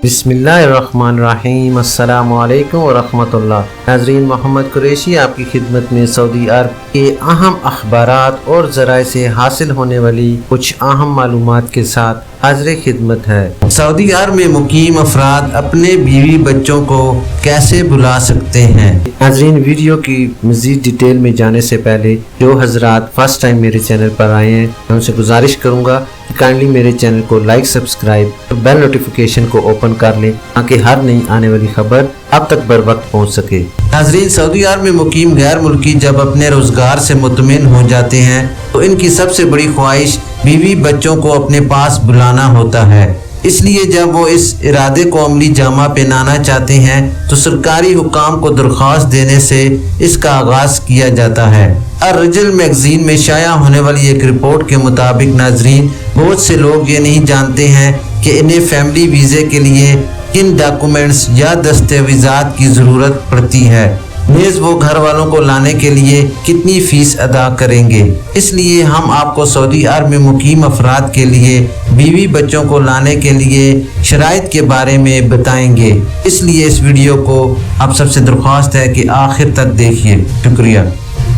बिस्मिल्लाहिर्रहमानिर्रहीम। अस्सलामु अलैकुम वरहमतुल्लाह। नाज़रीन, मोहम्मद कुरैशी आपकी खिदमत में सऊदी अरब के अहम अखबारात और ज़राए से हासिल होने वाली कुछ अहम मालूमात के साथ हाज़िर खिदमत है। सऊदी अरब में मुकीम अफराद अपने बीवी बच्चों को कैसे बुला सकते हैं। नाज़रीन, वीडियो की मज़ीद डिटेल में जाने से पहले जो हज़रात फर्स्ट टाइम मेरे चैनल पर आए हैं, मैं उनसे गुजारिश करूँगा कि काइंडली मेरे चैनल को लाइक, सब्सक्राइब और बेल नोटिफिकेशन को ओपन कर लें ताकि हर नई आने वाली खबर अब तक बर वक्त पहुँच सके। नाज़रीन, सऊदी अरब में मुकीम गैर मुल्की जब अपने रोज़गार से मुतमिन हो जाते हैं तो इनकी सबसे बड़ी ख्वाहिश बीवी बच्चों को अपने पास बुलाना होता है। इसलिए जब वो इस इरादे को अमली जामा पहनाना चाहते हैं तो सरकारी हुकाम को दरख्वास्त देने से इसका आगाज किया जाता है। अर्रजल मैगजीन में शाया होने वाली एक रिपोर्ट के मुताबिक नाजरीन, बहुत से लोग ये नहीं जानते हैं कि इन्हें फैमिली वीज़े के लिए किन डॉक्यूमेंट्स या दस्तावेज़ात की ज़रूरत पड़ती है, नेज़ वो घर वालों को लाने के लिए कितनी फ़ीस अदा करेंगे। इसलिए हम आपको सऊदी अरब में मुकीम अफराद के लिए बीवी बच्चों को लाने के लिए शराइत के बारे में बताएंगे। इसलिए इस वीडियो को आप सबसे दरख्वास्त है कि आखिर तक देखिए। शुक्रिया।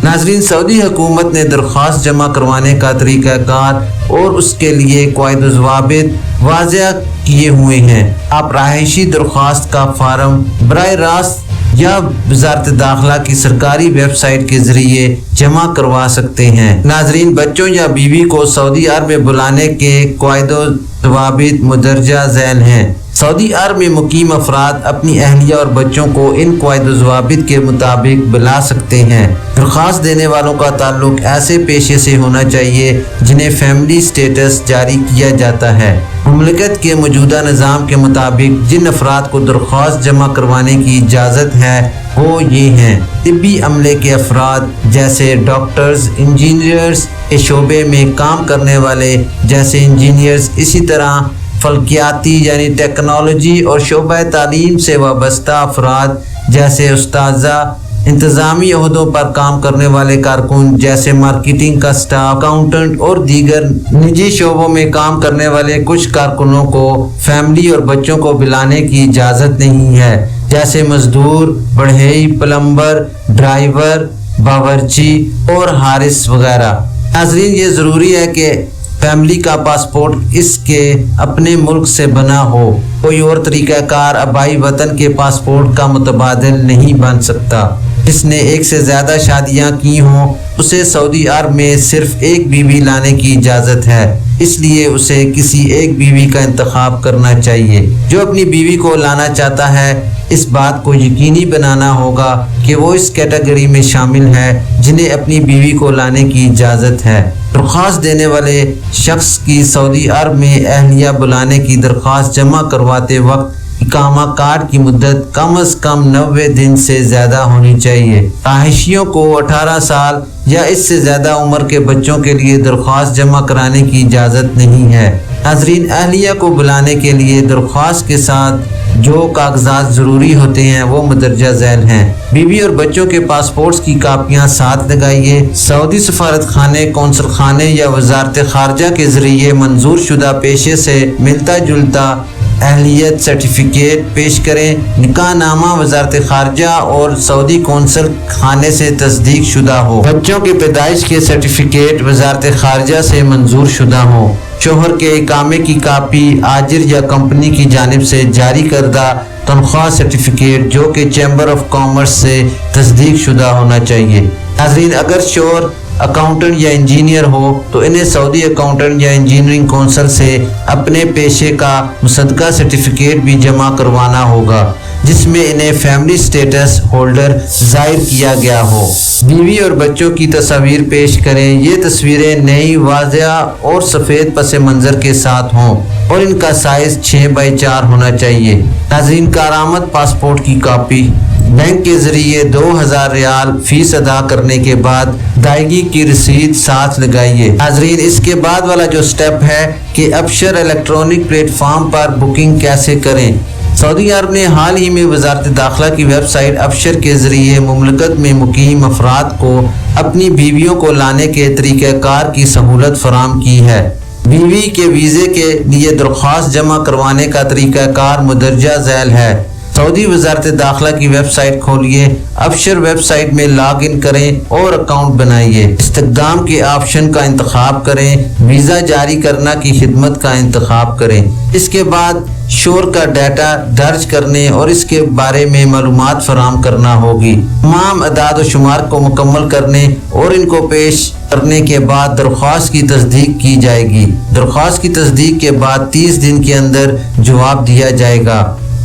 नाज़रीन, सऊदी हुकूमत ने दरख्वास्त जमा करवाने का तरीक़ाकार और उसके लिए क़वाइद व ज़वाबित वाज़िया किए हुए हैं। आप रहायशी दरख्वास्त का फार्म बराह रास्त या वज़ारत दाखिला की सरकारी वेबसाइट के ज़रिए जमा करवा सकते हैं। नाज़रीन, बच्चों या बीवी को सऊदी अरब में बुलाने के क़वाइद व ज़वाबित मुदर्जा ज़ैल हैं। सऊदी अरब में मुकीम अफराद अपनी अहलिया और बच्चों को इन क़वाइद व ज़वाबित के मुताबिक बुला सकते हैं। दरख्वास्त देने वालों का ताल्लुक ऐसे पेशे से होना चाहिए जिन्हें फैमिली स्टेटस जारी किया जाता है। मुमलिकत के मौजूदा निज़ाम के मुताबिक जिन अफराद को दरख्वास्त जमा करवाने की इजाज़त है वो ये हैं: तिब्बी अमले के अफराद जैसे डॉक्टर्स, इंजीनियर्स, इस शोबे में काम करने वाले जैसे इंजीनियर्स, इसी तरह फल्कियाती यानी टेक्नोलॉजी और शोबा तालीम से वाबस्ता अफराद जैसे उस्ताज़ा, इंतज़ामी ओहदों पर काम करने वाले कारकुन जैसे मार्केटिंग का स्टाफ, अकाउंटेंट और दीगर निजी शोबों में काम करने वाले कुछ कारकुनों को फैमिली और बच्चों को बुलाने की इजाज़त नहीं है, जैसे मजदूर, बढ़ई, प्लम्बर, ड्राइवर, बावर्ची और हारिस वगैरह। नाज़रीन, ये ज़रूरी है कि फैमिली का पासपोर्ट इसके अपने मुल्क से बना हो। कोई और तरीक़ाकार आबाई वतन के पासपोर्ट का मुतबादिल नहीं बन सकता। जिसने एक से ज़्यादा शादियां की हों उसे सऊदी अरब में सिर्फ एक बीवी लाने की इजाज़त है, इसलिए उसे किसी एक बीवी का इंतखाब करना चाहिए। जो अपनी बीवी को लाना चाहता है इस बात को यकीनी बनाना होगा कि वो इस कैटेगरी में शामिल है जिन्हें अपनी बीवी को लाने की इजाज़त है। दरख्वास्त देने वाले शख्स की सऊदी अरब में अहलिया बुलाने की दरख्वास्त जमा करवाते वक्त इकामा कार्ड की मुद्दत कम अज़ कम 90 दिन से ज़्यादा होनी चाहिए। रहायशियों को 18 साल या इससे ज़्यादा उम्र के बच्चों के लिए दरख्वास्त जमा कराने की इजाज़त नहीं है। नाज़रीन, अहलिया को बुलाने के लिए दरख्वास्त के साथ जो कागजात ज़रूरी होते हैं वो मुदर्जा झैल हैं। बीवी और बच्चों के पासपोर्ट्स की कापियाँ साथ लगाइए। सऊदी सफारत खाने, कौंसल खाने या वजारत खारजा के ज़रिए मंजूर शुदा पेशे से मिलता जुलता अहलियत सर्टिफिकेट पेश करें। निकाह नामा वजारत खारजा और सऊदी कौंसल खाने से तस्दीक शुदा हो। बच्चों के पैदाइश के सर्टिफिकेट वजारत खारजा से मंजूर शुदा हो। शोहर के इकामे की कापी आजिर या कंपनी की जानिब से जारी करदा तनख्वाह सर्टिफिकेट जो कि चैम्बर ऑफ कॉमर्स से तस्दीक शुदा होना चाहिए। नाज़रीन, अगर शोहर अकाउंटेंट या इंजीनियर हो तो इन्हें सऊदी अकाउंटेंट या इंजीनियरिंग कौंसल से अपने पेशे का मुसद्दका सर्टिफिकेट भी जमा करवाना होगा जिसमें इन्हें फैमिली स्टेटस होल्डर जाहिर किया गया हो। बीवी और बच्चों की तस्वीर पेश करें। ये तस्वीरें नई, वाज़िया और सफ़ेद पस मंज़र के साथ हों और इनका साइज़ 6 बाई 4 होना चाहिए। नाज़रीन, कारामद पासपोर्ट की कापी बैंक के ज़रिए 2000 रियाल फीस अदा करने के बाद अदायगी की रसीद साथ लगाइए। नाज़रीन, इसके बाद वाला जो स्टेप है कि अबशर इलेक्ट्रॉनिक प्लेटफॉर्म पर बुकिंग कैसे करें। सऊदी अरब ने हाल ही में वज़ारत दाखिला की वेबसाइट अबशर के ज़रिए मुमलिकत में मुकीम अफराद को अपनी बीवियों को लाने के तरीक़ाकार की सहूलत फराम की है। बीवी के वीज़े के लिए दरख्वास्त जमा करवाने का तरीक़ाकार मुदर्जा झैल है। सऊदी वजारत दाखिला की वेबसाइट खोलिए, अबशर वेबसाइट में लॉग इन करें और अकाउंट बनाइए। इस्तिक़दाम के ऑप्शन का इंतखाब करें, वीज़ा जारी करना की खिदमत का इंतखाब करें। इसके बाद शोर का डाटा दर्ज करने और इसके बारे में मालूमात फराहम करना होगी। तमाम अदाद व शुमार को मुकम्मल करने और इनको पेश करने के बाद दरख्वास्त की तस्दीक की जाएगी। दरख्वास्त की तस्दीक के बाद 30 दिन के अंदर जवाब दिया जाएगा।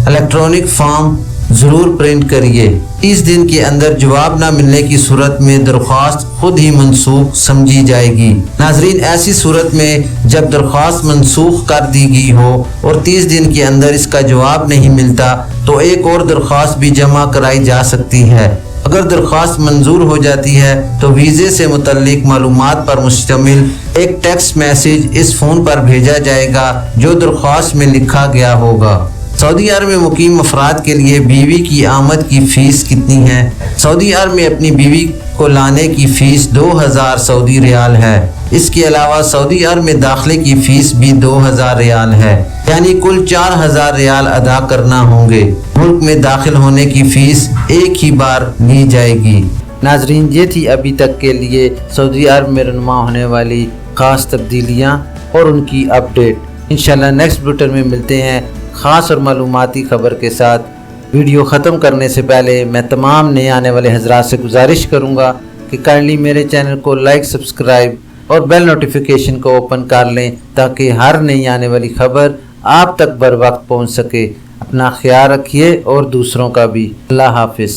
इलेक्ट्रॉनिक फॉर्म ज़रूर प्रिंट करिए। 30 दिन के अंदर जवाब न मिलने की सूरत में दरख्वास्त खुद ही मनसूख समझी जाएगी। नाजरीन, ऐसी सूरत में जब दरख्वास्त मनसूख कर दी गई हो और 30 दिन के अंदर इसका जवाब नहीं मिलता तो एक और दरख्वास्त भी जमा कराई जा सकती है। अगर दरख्वास्त मंजूर हो जाती है तो वीज़े से मुतल्लिक मालूमात पर मुश्तमिल एक टेक्स्ट मैसेज इस फ़ोन पर भेजा जाएगा जो दरख्वास्त में लिखा गया होगा। सऊदी अरब में मुकीम अफराद के लिए बीवी की आमद की फ़ीस कितनी है? सऊदी अरब में अपनी बीवी को लाने की फ़ीस 2000 सऊदी रियाल है। इसके अलावा सऊदी अरब में दाखिले की फ़ीस भी 2000 रियाल है, यानी कुल 4000 रियाल अदा करना होंगे। मुल्क में दाखिल होने की फ़ीस एक ही बार ली जाएगी। नाजरीन, ये थी अभी तक के लिए सऊदी अरब में रहनुमा होने वाली ख़ास तब्दीलियाँ और उनकी अपडेट। इंशाल्लाह नेक्स्ट बुलेटिन में मिलते हैं ख़ास और मालूमाती ख़बर के साथ। वीडियो ख़त्म करने से पहले मैं तमाम नए आने वाले हज़रात से गुजारिश करूँगा कि काइंडली मेरे चैनल को लाइक, सब्सक्राइब और बेल नोटिफिकेशन को ओपन कर लें ताकि हर नई आने वाली ख़बर आप तक बर वक्त पहुँच सके। अपना ख्याल रखिए और दूसरों का भी। अल्लाह हाफिज़।